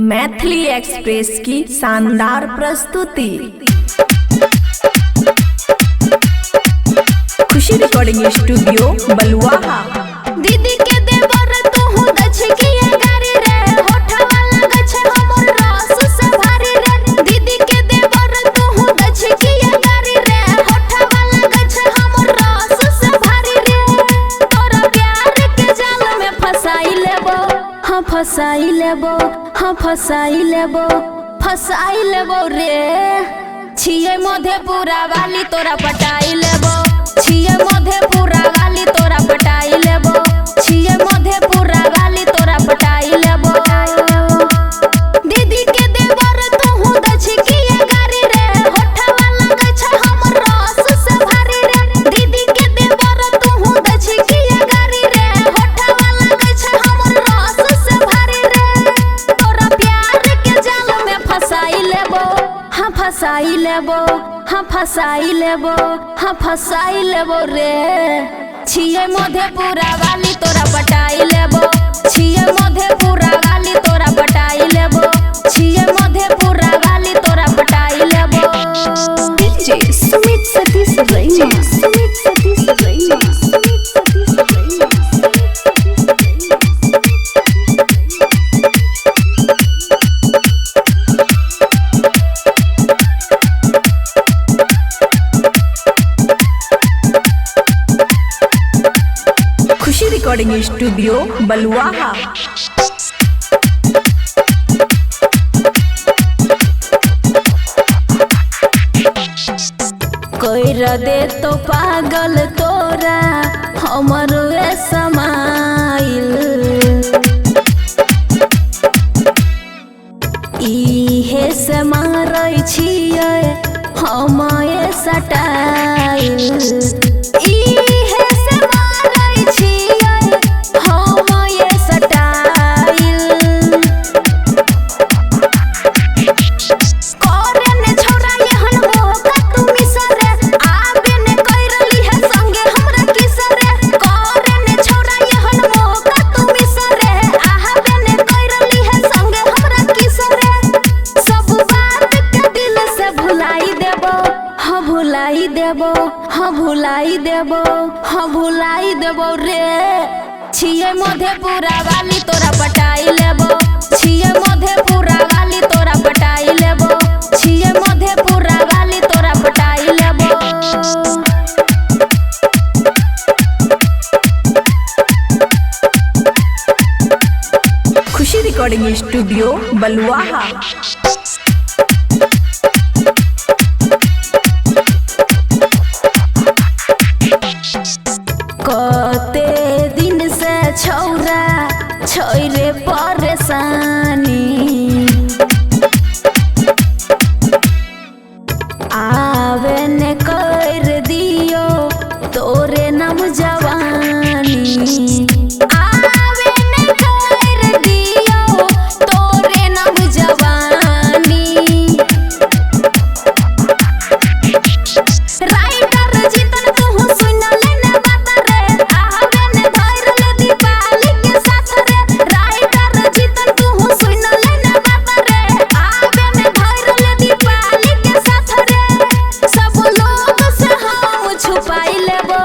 Maithili express की शानदार प्रस्तुति। खुशी रिकॉर्डिंग स्टूडियो बलुआहा। दीदी के देवर तू हूँ दछकिया गारी रे, होठा वाला गछ हमर रस से भारी रे। दीदी के देवर तू हूँ दछकिया गारी रे, होठा वाला गछ हमर रस से भारी रे। तोरा प्यार के जाल में फसाई लेबो, हाँ फसाई लेबो, हाँ फसाई लेबो, फसाई लेबो रे। छिए मधेपुरा वाली तोरा पटाई लेबो, छिए मधेपुरा वाली तोरा पटाई लेबो, छिए मधेपुरा वाली तोरा पटाई लेबो। दीदी के देवर तू हूँ दछकिया गारी रे, होठा वाला गछ हमर रस से भारी रे। दीदी के देवर तू हूँ दछकिया गारी रे, होठा वाला गछ हमर रस से भारी रे। तोरा प्यार के जाल में फसाई लेबो, हाँ फसाई लेबो, हाँ फसाई लेबो, हाँ फसाई लेबो रे। छिए मधेपुरा वाली तोरा पटाई लेबो, छिए मधेपुरा वाली तोरा पटाई लेबो, छिए मधेपुरा वाली तोरा पटाई लेबो। डीजे सुमित सतीश रैना, सुमित सतीश रैना, सुमित सतीश रैना। खुशी रिकॉर्डिंग स्टूडियो बलुआहा। कोई दे तो पागल तोरा हमर समाइल, इहे से मारै छियै हमारे सटाइल, इहे से मारै छियै हमारे सटाइल। करे ने छौरा एहन होगा तू मिसरे, आबे ने करली है संगे हमरा किसरे। करे ने छौरा एहन होगा तू मिसरे, आबे ने करली है संगे हमरा किसरे। सब बात के दिल से भुलाई देबो, हाँ भुलाई देबो, हाँ भुलाई देबो, हाँ भुलाई देबो रे। छिए मधेपुरा वाली तोरा पटाई लेबो, छिए मधेपुरा वाली तोरा पटाई लेबो, छिए मधेपुरा वाली तोरा पटाई लेबो। खुशी रिकॉर्डिंग स्टूडियो बलुआहा। कते दिन से छौरा छोरे परेशानी, आवे ने कर दियो तोरे नाम जवानी, आवे ने कर दियो तोरे नाम जवानी। राइटर जीतन तू सुन लेने बात रे, आवे ने धर ले दीपाली के साथ रे। राइटर जीतन तू सुन लेने बात रे, आवे ने धर ले दीपाली के साथ रे। सब लोग से हम छुपाई लेबो,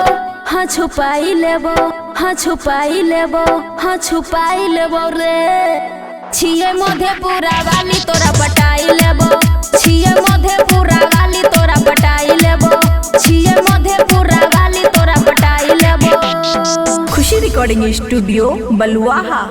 हाँ छुपाई लेबो, हाँ छुपाई लेबो, हाँ छुपाई लेबो रे। छिए मधेपुरा वाली तोरा पटाई लेबो, छिए मधेपुरा वाली तोरा पटाई लेबो, छिए मधेपुरा वाली तोरा पटाई लेबो। खुशी रिकॉर्डिंग स्टूडियो बलुआहा।